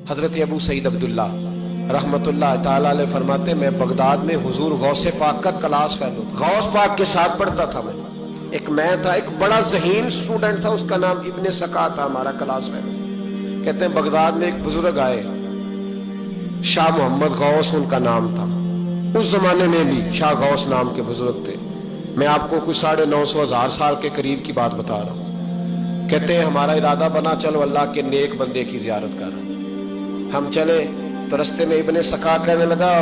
حضرت ابو سعید عبداللہ رحمت اللہ تعالیٰ علیہ فرماتے ہیں میں بغداد میں حضور غوث پاک کا کلاس فیلو غوث پاک کے ساتھ پڑھتا تھا میں تھا ایک بڑا ذہین سٹوڈنٹ تھا، اس کا نام ابن سکا تھا، ہمارا کلاس فیلو۔ کہتے ہیں بغداد میں ایک بزرگ آئے، شاہ محمد غوث ان کا نام تھا، اس زمانے میں بھی شاہ غوث نام کے بزرگ تھے۔ میں آپ کو کچھ 950,000 سال کے قریب کی بات بتا رہا ہوں۔ کہتے ہیں ہمارا ارادہ بنا چلو اللہ کے نیک بندے کی زیارت کر۔ ہم چلے تو رستے میں ابن سکا کہنے لگا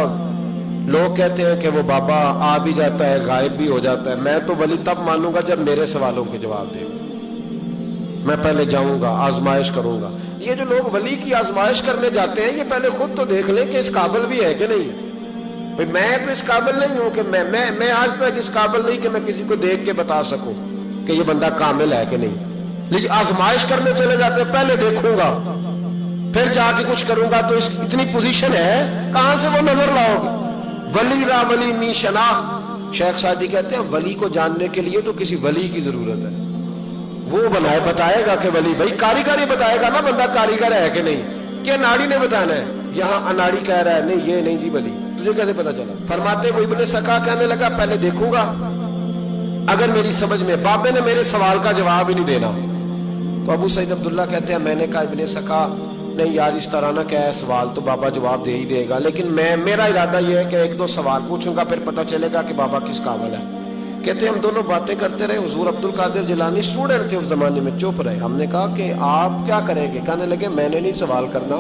لوگ کہتے ہیں کہ وہ بابا آ بھی جاتا ہے غائب بھی ہو جاتا ہے، میں تو ولی تب مانوں گا جب میرے سوالوں کے جواب دے گا، میں پہلے جاؤں گا آزمائش کروں گا۔ یہ جو لوگ ولی کی آزمائش کرنے جاتے ہیں یہ پہلے خود تو دیکھ لیں کہ اس قابل بھی ہے کہ نہیں۔ میں تو اس قابل نہیں ہوں کہ میں آج تک اس قابل نہیں کہ میں کسی کو دیکھ کے بتا سکوں کہ یہ بندہ کامل ہے کہ نہیں، لیکن آزمائش کرنے چلے جاتے ہیں پہلے دیکھوں گا پھر جا کے کچھ کروں گا۔ تو اس اتنی پوزیشن ہے کہاں سے وہ نظر لاؤ گے؟ ولی را ولی می شناخت، شیخ سعدی کہتے ہیں ولی کو جاننے کے لیے تو کسی ولی کی ضرورت ہے، وہ بنائے بتائے گا کہ ولی بھائی کاریگر ہی بتائے گا نا بندہ کاریگر ہے کہ نہیں، کہ اناڑی نے بتانا ہے؟ یہاں اناڑی کہہ رہا ہے نہیں یہ نہیں جی ولی، تجھے کیسے پتا چلا؟ فرماتے وہ ابن سکا کہنے لگا پہلے دیکھوں گا اگر میری سمجھ میں، بابے نے میرے سوال کا جواب ہی نہیں دینا۔ تو ابو سعید عبداللہ کہتے ہیں میں نے کہا ابن سکا نہیں یار اس طرح نہ کیا ہے، سوال تو بابا جواب دے ہی دے گا، لیکن میرا ارادہ یہ ہے کہ 1-2 سوال پوچھوں گا پھر پتہ چلے گا کہ بابا کس قابل ہے۔ کہتے ہیں ہم دونوں باتیں کرتے رہے، حضور عبد القادر جیلانی اسٹوڈنٹ تھے اس زمانے میں، چپ رہے۔ ہم نے کہا کہ آپ کیا کریں گے؟ کہنے لگے میں نے نہیں سوال کرنا،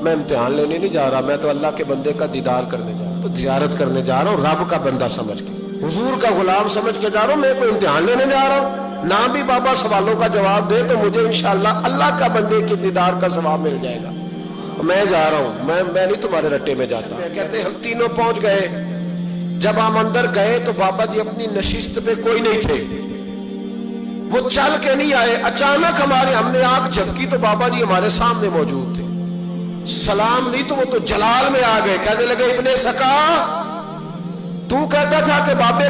میں امتحان لینے نہیں جا رہا، میں تو اللہ کے بندے کا دیدار کرنے جا رہا ہوں، تو زیارت کرنے جا رہا ہوں رب کا بندہ سمجھ کے، حضور کا غلام سمجھ کے جا رہا ہوں، میں کوئی امتحان لینے جا رہا ہوں؟ نہ بھی بابا سوالوں کا جواب دے تو مجھے انشاءاللہ اللہ کا بندے کے دیدار کا ثواب مل جائے گا، میں جا رہا ہوں، میں نہیں تمہارے رٹے میں جاتا۔ کہتے ہیں ہم تینوں پہنچ گئے، جب ہم اندر گئے تو بابا جی اپنی نشست پہ کوئی نہیں تھے، وہ چل کے نہیں آئے، اچانک ہم نے آنکھ جھپکی تو بابا جی ہمارے سامنے موجود تھے، سلام نہیں تو وہ تو جلال میں آ گئے، کہنے لگے ابن سکا تو کہتا تھا کہ بابا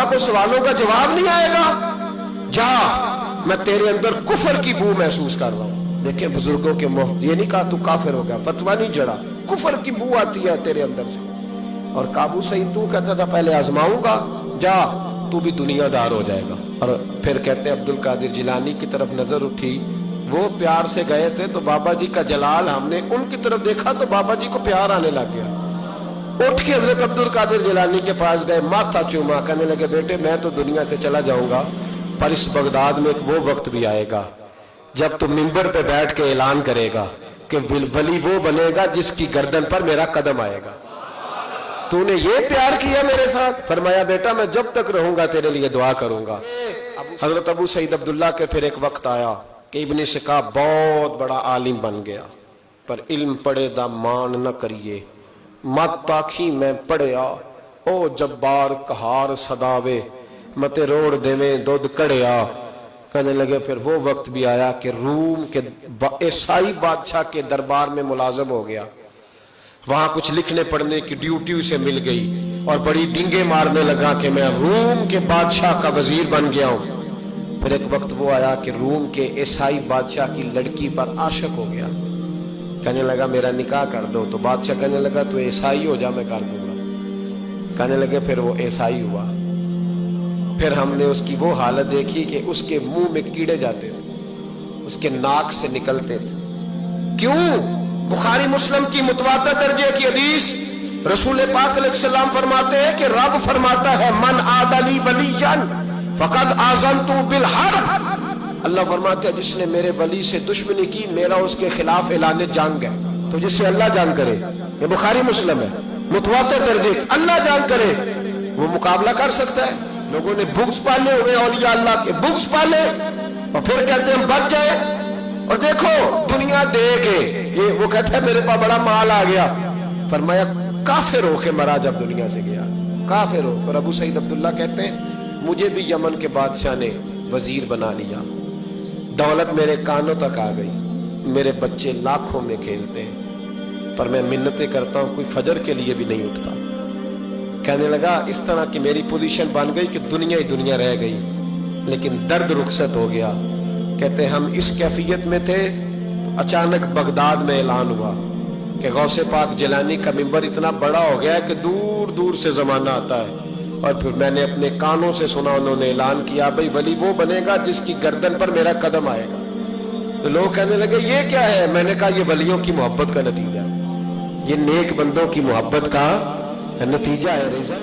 کو سوالوں کا جواب نہیں آئے گا، جا میں تیرے اندر کفر کی بو محسوس کر رہا ہوں۔ دیکھیں بزرگوں کے یہ نہیں کہا تو کافر ہو گیا، فتویٰ نہیں جڑا، کفر کی بو آتی ہے تیرے اندر سے۔ اور کابو سعید تو کہتا تھا پہلے آزماؤں گا، جا تو بھی دنیا دار ہو جائے گا۔ اور پھر کہتے ہیں عبد القادر جیلانی کی طرف نظر اٹھی، وہ پیار سے گئے تھے تو بابا جی کا جلال ہم نے ان کی طرف دیکھا تو بابا جی کو پیار آنے لگ گیا، اٹھ کے حضرت عبد القادر جیلانی کے پاس گئے، ماتھا چوما، کہنے لگے بیٹے میں تو دنیا سے چلا جاؤں گا پر اس بغداد میں وہ وقت بھی آئے گا جب تو منبر پہ بیٹھ کے اعلان کرے گا کہ ولی وہ بنے گا جس کی گردن پر میرا قدم آئے گا۔ تو نے یہ پیار کیا میرے ساتھ؟ فرمایا بیٹا میں جب تک رہوں گا تیرے لیے دعا کروں گا۔ حضرت ابو سعید عبداللہ کے پھر ایک وقت آیا کہ ابن سکا بہت بڑا عالم بن گیا، پر علم پڑھے دا مان نہ کریے، مت تاکھی میں پڑھیا، او جبار کہار صداوے، متے روڑ دیویں دودھ کڑیا۔ کہنے لگے پھر وہ وقت بھی آیا کہ روم کے عیسائی بادشاہ کے دربار میں ملازم ہو گیا، وہاں کچھ لکھنے پڑھنے کی ڈیوٹی اسے مل گئی اور بڑی ڈنگے مارنے لگا کہ میں روم کے بادشاہ کا وزیر بن گیا ہوں۔ پھر ایک وقت وہ آیا کہ روم کے عیسائی بادشاہ کی لڑکی پر عاشق ہو گیا، کہنے لگا میرا نکاح کر دو، تو بادشاہ کہنے لگا تو عیسائی ہو جا میں کر دوں گا۔ کہنے لگے پھر وہ عیسائی ہوا، پھر ہم نے اس کی وہ حالت دیکھی کہ اس کے منہ میں کیڑے جاتے تھے، اس کے ناک سے نکلتے تھے۔ کیوں؟ بخاری مسلم کی متواتر درجے کی حدیث، رسول پاک علیہ السلام فرماتے ہیں کہ رب فرماتا ہے من عاد لی ولیا فقد آذنت بالحرب، اللہ فرماتے ہیں جس نے میرے ولی سے دشمنی کی میرا اس کے خلاف اعلان جنگ ہے۔ تو جس سے اللہ جنگ کرے، یہ بخاری مسلم ہے متواتر درجے، اللہ جنگ کرے وہ مقابلہ کر سکتا ہے؟ لوگوں نے بغض پالے ہوئے اولیاء اللہ کے، بغض پالے اور پھر کہتے ہیں ہم بچ جائے۔ اور دیکھو دنیا دے کے یہ وہ کہتا ہے میرے پاس بڑا مال آ گیا، فرمایا کافر ہو کے مرا جب دنیا سے گیا، کافر ہو۔ اور ابو سعید عبداللہ کہتے ہیں مجھے بھی یمن کے بادشاہ نے وزیر بنا لیا، دولت میرے کانوں تک آ گئی، میرے بچے لاکھوں میں کھیلتے ہیں، پر میں منتیں کرتا ہوں کوئی فجر کے لیے بھی نہیں اٹھتا۔ کہنے لگا اس طرح کی میری پوزیشن بن گئی کہ دنیا ہی دنیا رہ گئی، لیکن درد رخصت ہو گیا۔ کہتے ہم اس کیفیت میں تھے تو اچانک بغداد میں اعلان ہوا کہ غوث پاک جیلانی کا منبر اتنا بڑا ہو گیا ہے کہ دور دور سے زمانہ آتا ہے. اور پھر میں نے اپنے کانوں سے سنا, انہوں نے اعلان کیا بھئی ولی وہ بنے گا جس کی گردن پر میرا قدم آئے گا. تو لوگ کہنے لگے یہ کیا ہے؟ میں نے کہا یہ ولیوں کی محبت کا نتیجہ, یہ نیک بندوں کی محبت کا نتیجہ ہے. رضا